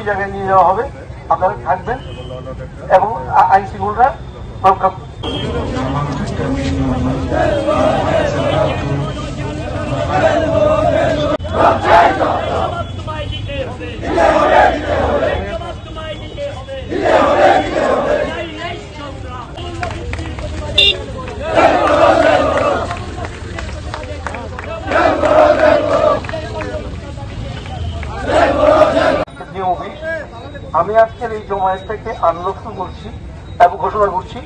ওই জায়গায় নিয়ে যাওয়া হবে। আপনারা থাকবেন এবং আইন শৃঙ্খলা রক্ষা আমি আজকের এই জমায়েতটাকে আনলফুল বলছি এবং ঘোষণা করছি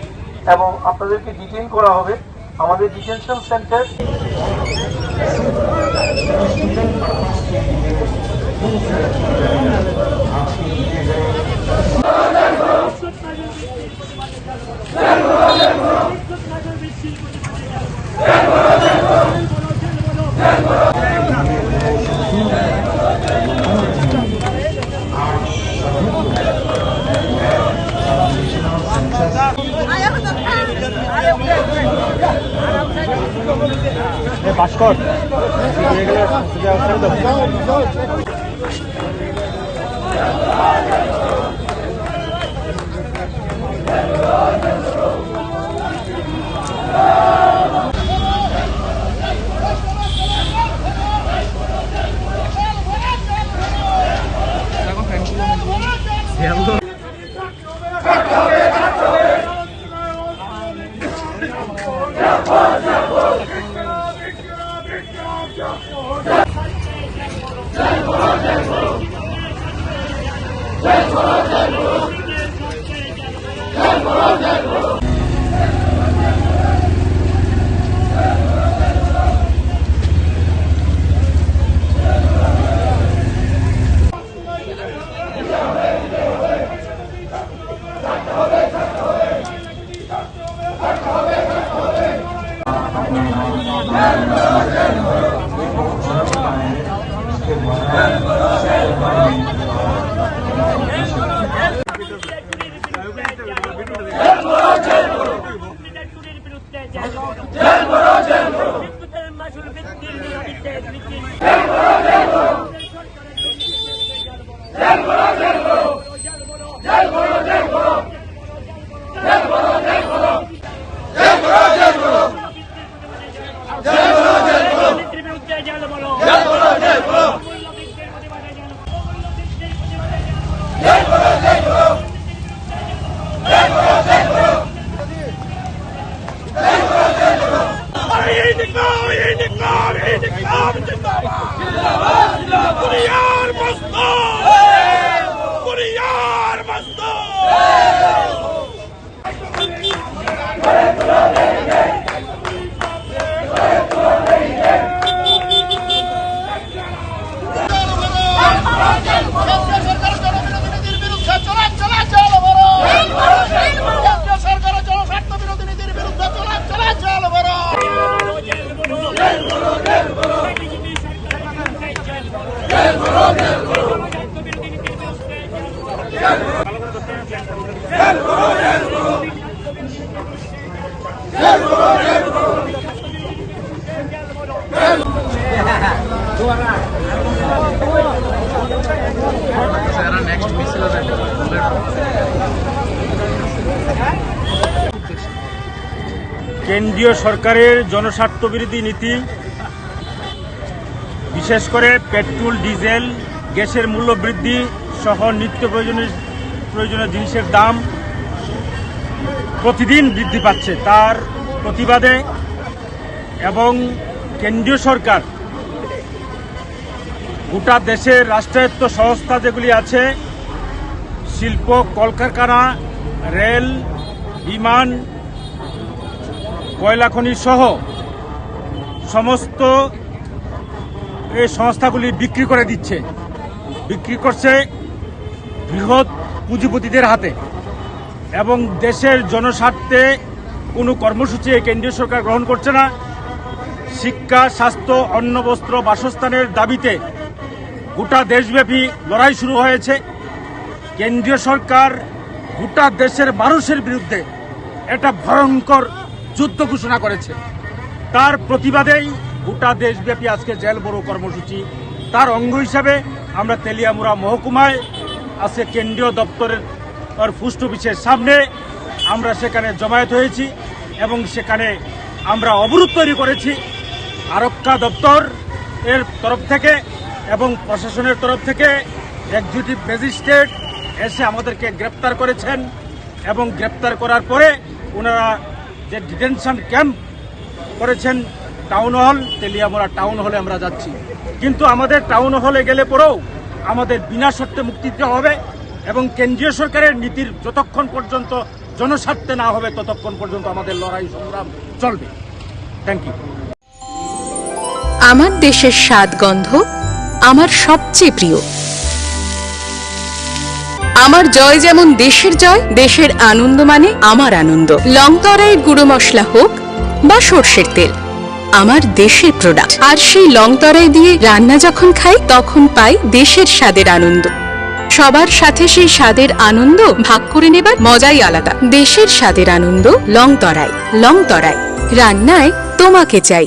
এবং আপনাদেরকে ডিটেইন করা হবে আমাদের ডিটেনশন সেন্টার। ভাস্কর কেন্দ্রীয় সরকারের জনস্বার্থ বিরোধী নীতি, বিশেষ করে পেট্রোল, ডিজেল, গ্যাসের মূল্য বৃদ্ধি সহ নিত্য প্রয়োজনীয় জিনিসের দাম প্রতিদিন বৃদ্ধি পাচ্ছে, তার প্রতিবাদে এবং কেন্দ্রীয় সরকার গোটা দেশের রাষ্ট্রায়ত্ত সংস্থা যেগুলি আছে, শিল্প, কলকারখানা, রেল, বিমান, কয়লা খনি সহ সমস্ত এই সংস্থাগুলি বিক্রি করে দিচ্ছে, বিক্রি করছে বৃহৎ পুঁজিপতিদের হাতে এবং দেশের জনস্বার্থে কোনো কর্মসূচি কেন্দ্রীয় সরকার গ্রহণ করছে না। শিক্ষা, স্বাস্থ্য, অন্ন, বস্ত্র, বাসস্থানের দাবিতে গোটা দেশব্যাপী লড়াই শুরু হয়েছে। কেন্দ্রীয় সরকার গোটা দেশের মানুষের বিরুদ্ধে একটা ভয়ঙ্কর যুদ্ধ ঘোষণা করেছে। তার প্রতিবাদেই গোটা দেশব্যাপী আজকে জেল বড় কর্মসূচি। তার অঙ্গ হিসাবে আমরা তেলিয়ামুড়া মহকুমায় আজকে কেন্দ্রীয় দপ্তরের পোস্ট অফিসের সামনে আমরা সেখানে জমায়েত হয়েছি এবং সেখানে আমরা অবরোধ তৈরি করেছি। আরক্ষা দপ্তর এর তরফ থেকে এবং প্রশাসনের তরফ থেকে এক্সিকিউটিভ ম্যাজিস্ট্রেট এসে আমাদেরকে গ্রেপ্তার করেছেন এবং গ্রেপ্তার করার পরে ওনারা যে ডিটেনশন ক্যাম্প করেছেন টাউন হল, তেলিয়ামুড়া টাউন হলে আমরা যাচ্ছি। কিন্তু আমাদের টাউন হলে গেলে পরেও আমাদের বিনা শর্তে মুক্তি দিতে হবে এবং কেন্দ্রীয় সরকারের নীতির যতক্ষণ পর্যন্ত জনস্বার্থে না হবে ততক্ষণ পর্যন্ত আমাদের লড়াই সংগ্রাম চলবে। Thank you. আমার দেশের স্বাদ গন্ধ আমার সবচেয়ে প্রিয়। আমার জয় যেমন দেশের জয়, দেশের আনন্দ মানে আমার আনন্দ। লংতরাইয়ের গুঁড়ো মশলা হোক বা সর্ষের তেল, আমার দেশের প্রোডাক্ট। আর সেই লংতরাই দিয়ে রান্না যখন খাই তখন পাই দেশের স্বাদের আনন্দ। সবার সাথে সেই স্বাদের আনন্দ ভাগ করে নেবার মজাই আলাদা। দেশের স্বাদের আনন্দ লংতরাই। লংতরাই, রান্নায় তোমাকে চাই।